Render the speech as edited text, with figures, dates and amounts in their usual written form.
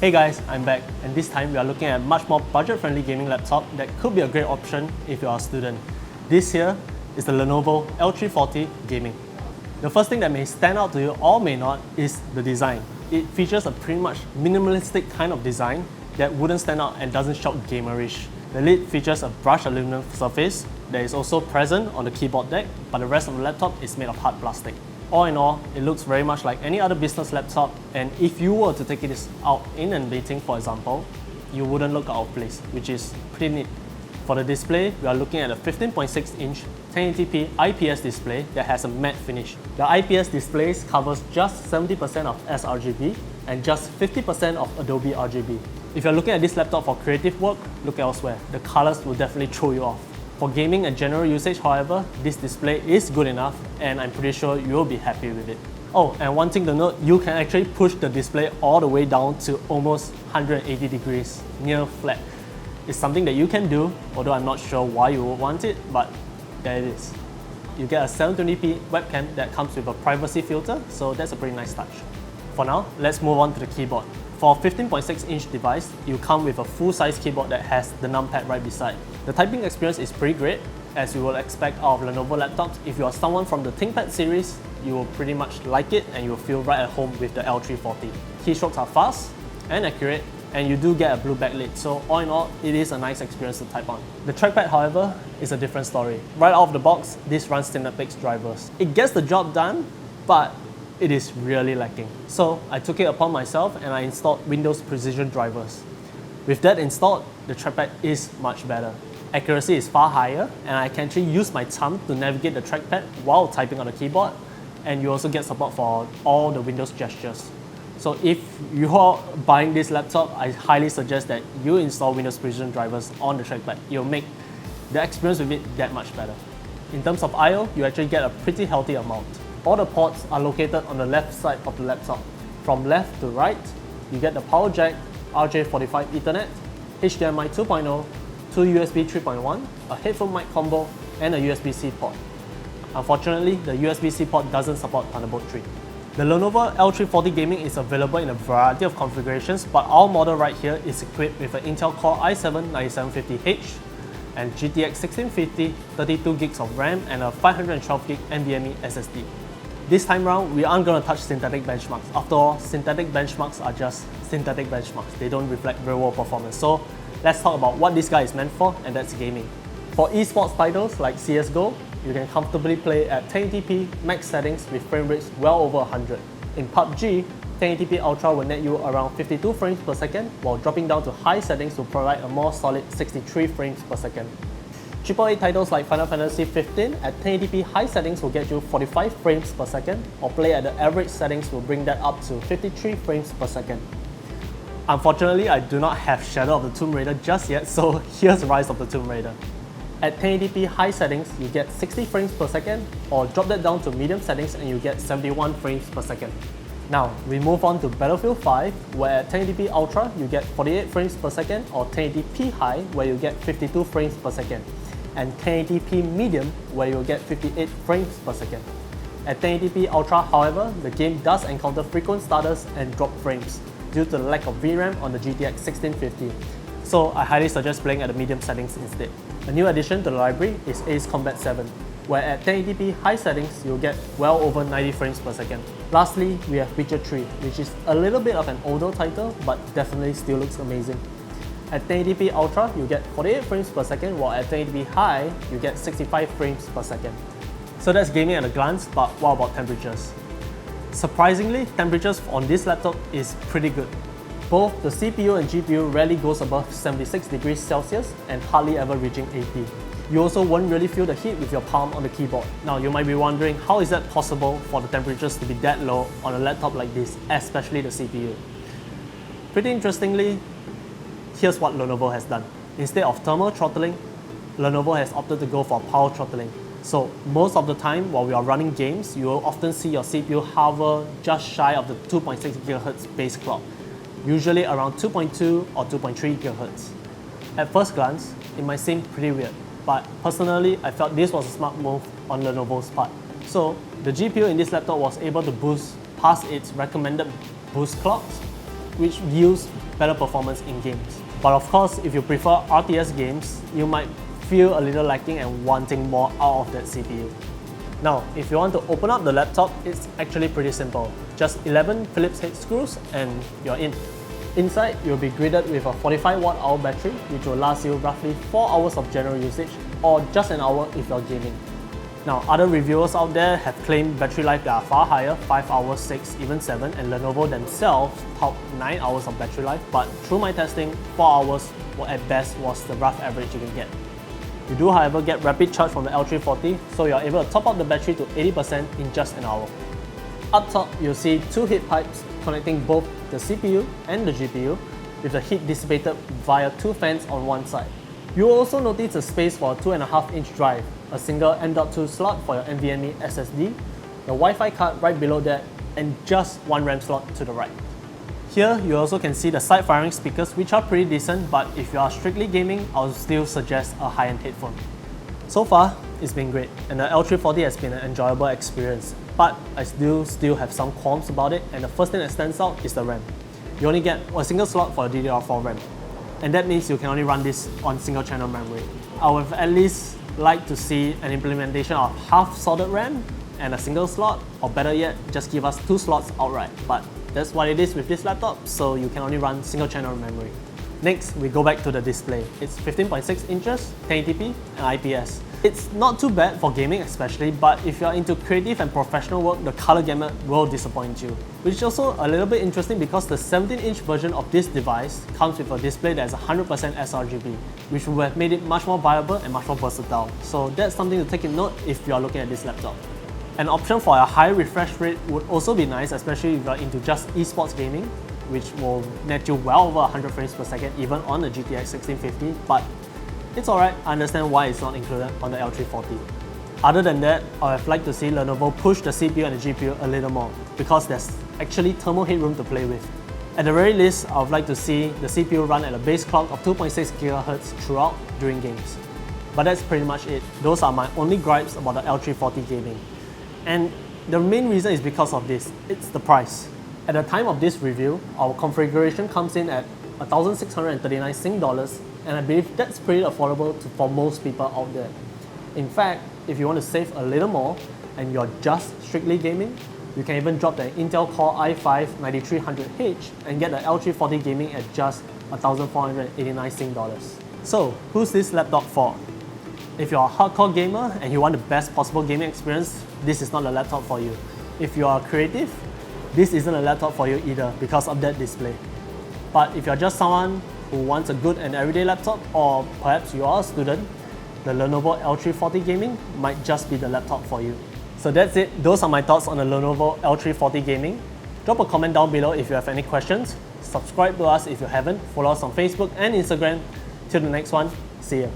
Hey guys, I'm back, and this time we are looking at a much more budget-friendly gaming laptop that could be a great option if you are a student. This here is the Lenovo L340 Gaming. The first thing that may stand out to you or may not is the design. It features a pretty much minimalistic kind of design that wouldn't stand out and doesn't shout gamerish. The lid features a brushed aluminum surface that is also present on the keyboard deck, but the rest of the laptop is made of hard plastic. All in all, it looks very much like any other business laptop, and if you were to take it out in a meeting, for example, you wouldn't look out of place, which is pretty neat. For the display, we are looking at a 15.6-inch 1080p IPS display that has a matte finish. The IPS displays covers just 70% of sRGB and just 50% of Adobe RGB. If you're looking at this laptop for creative work, look elsewhere. The colors will definitely throw you off. For gaming and general usage, however, this display is good enough, and I'm pretty sure you'll be happy with it. Oh, and one thing to note, you can actually push the display all the way down to almost 180 degrees, near flat. It's something that you can do, although I'm not sure why you would want it, but there it is. You get a 720p webcam that comes with a privacy filter, so that's a pretty nice touch. For now, let's move on to the keyboard. For a 15.6-inch device, you come with a full-size keyboard that has the numpad right beside. The typing experience is pretty great, as you will expect out of Lenovo laptops. If you are someone from the ThinkPad series, you will pretty much like it and you will feel right at home with the L340. Keystrokes are fast and accurate, and you do get a blue backlit, so all in all, it is a nice experience to type on. The trackpad, however, is a different story. Right out of the box, this runs Synaptics drivers. It gets the job done, but it is really lacking. So I took it upon myself and I installed Windows Precision drivers. With that installed, the trackpad is much better. Accuracy is far higher, and I can actually use my thumb to navigate the trackpad while typing on the keyboard, and you also get support for all the Windows gestures. So if you are buying this laptop, I highly suggest that you install Windows Precision drivers on the trackpad. It'll make the experience with it that much better. In terms of I/O, you actually get a pretty healthy amount. All the ports are located on the left side of the laptop. From left to right, you get the power jack, RJ45 Ethernet, HDMI 2.0, two USB 3.1, a headphone mic combo, and a USB-C port. Unfortunately, the USB-C port doesn't support Thunderbolt 3. The Lenovo L340 Gaming is available in a variety of configurations, but our model right here is equipped with an Intel Core i7-9750H and GTX 1650, 32 gigs of RAM, and a 512 gig NVMe SSD. This time around, we aren't going to touch synthetic benchmarks. After all, synthetic benchmarks are just synthetic benchmarks. They don't reflect real-world performance. So let's talk about what this guy is meant for, and that's gaming. For eSports titles like CSGO, you can comfortably play at 1080p max settings with frame rates well over 100. In PUBG, 1080p Ultra will net you around 52 frames per second, while dropping down to high settings will provide a more solid 63 frames per second. AAA titles like Final Fantasy 15 at 1080p high settings will get you 45 frames per second, or play at the average settings will bring that up to 53 frames per second. Unfortunately, I do not have Shadow of the Tomb Raider just yet, so here's Rise of the Tomb Raider. At 1080p high settings, you get 60 frames per second, or drop that down to medium settings and you get 71 frames per second. Now, we move on to Battlefield 5, where at 1080p Ultra, you get 48 frames per second, or 1080p High, where you get 52 frames per second, and 1080p Medium, where you'll get 58 frames per second. At 1080p Ultra, however, the game does encounter frequent stutters and drop frames due to the lack of VRAM on the GTX 1650. So I highly suggest playing at the medium settings instead. A new addition to the library is Ace Combat 7, where at 1080p high settings, you'll get well over 90 frames per second. Lastly, we have Witcher 3, which is a little bit of an older title, but definitely still looks amazing. At 1080p Ultra, you get 48 frames per second, while at 1080p High, you get 65 frames per second. So that's gaming at a glance, but what about temperatures? Surprisingly, temperatures on this laptop is pretty good. Both the CPU and GPU rarely goes above 76 degrees Celsius and hardly ever reaching 80. You also won't really feel the heat with your palm on the keyboard. Now you might be wondering, how is that possible for the temperatures to be that low on a laptop like this, especially the CPU? Pretty interestingly, here's what Lenovo has done. Instead of thermal throttling, Lenovo has opted to go for power throttling. So most of the time while we are running games, you will often see your CPU hover just shy of the 2.6 GHz base clock, usually around 2.2 or 2.3 GHz. At first glance, it might seem pretty weird, but personally, I felt this was a smart move on Lenovo's part. So the GPU in this laptop was able to boost past its recommended boost clocks which yields better performance in games. But of course, if you prefer RTS games, you might feel a little lacking and wanting more out of that CPU. Now, if you want to open up the laptop, it's actually pretty simple. Just 11 Phillips head screws and you're in. Inside, you'll be greeted with a 45 watt-hour battery, which will last you roughly 4 hours of general usage, or just an hour if you're gaming. Now, other reviewers out there have claimed battery life that are far higher, 5 hours, 6, even 7, and Lenovo themselves tout 9 hours of battery life, but through my testing, 4 hours at best was the rough average you can get. You do, however, get rapid charge from the L340, so you're able to top up the battery to 80% in just an hour. Up top, you'll see 2 heat pipes connecting both the CPU and the GPU, with the heat dissipated via 2 fans on one side. You will also notice a space for a 2.5-inch drive, a single M.2 slot for your NVMe SSD, the Wi-Fi card right below that, and just one RAM slot to the right. Here, you also can see the side-firing speakers, which are pretty decent, but if you are strictly gaming, I would still suggest a high-end headphone. So far, it's been great, and the L340 has been an enjoyable experience, but I still have some qualms about it, and the first thing that stands out is the RAM. You only get a single slot for a DDR4 RAM, and that means you can only run this on single-channel memory. I would at least like to see an implementation of half-soldered RAM and a single slot, or better yet, just give us 2 slots outright. But that's what it is with this laptop, so you can only run single-channel memory. Next, we go back to the display. It's 15.6 inches, 1080p, and IPS. It's not too bad for gaming especially, but if you're into creative and professional work, the color gamut will disappoint you. Which is also a little bit interesting because the 17-inch version of this device comes with a display that's 100% sRGB, which would have made it much more viable and much more versatile. So that's something to take in note if you're looking at this laptop. An option for a high refresh rate would also be nice, especially if you're into just eSports gaming, which will net you well over 100 frames per second even on the GTX 1650, but it's alright, I understand why it's not included on the L340. Other than that, I would have liked to see Lenovo push the CPU and the GPU a little more, because there's actually thermal headroom to play with. At the very least, I would like to see the CPU run at a base clock of 2.6 GHz throughout during games. But that's pretty much it. Those are my only gripes about the L340 Gaming. And the main reason is because of this, it's the price. At the time of this review, our configuration comes in at 1,639 Sing dollars, and I believe that's pretty affordable for most people out there. In fact, if you want to save a little more and you're just strictly gaming, you can even drop the Intel Core i5-9300H and get the L340 Gaming at just 1,489 Sing dollars. So, who's this laptop for? If you're a hardcore gamer and you want the best possible gaming experience, this is not the laptop for you. If you are creative, this isn't a laptop for you either because of that display. But if you're just someone who wants a good and everyday laptop, or perhaps you are a student, the Lenovo L340 Gaming might just be the laptop for you. So that's it. Those are my thoughts on the Lenovo L340 Gaming. Drop a comment down below if you have any questions. Subscribe to us if you haven't. Follow us on Facebook and Instagram. Till the next one, see ya.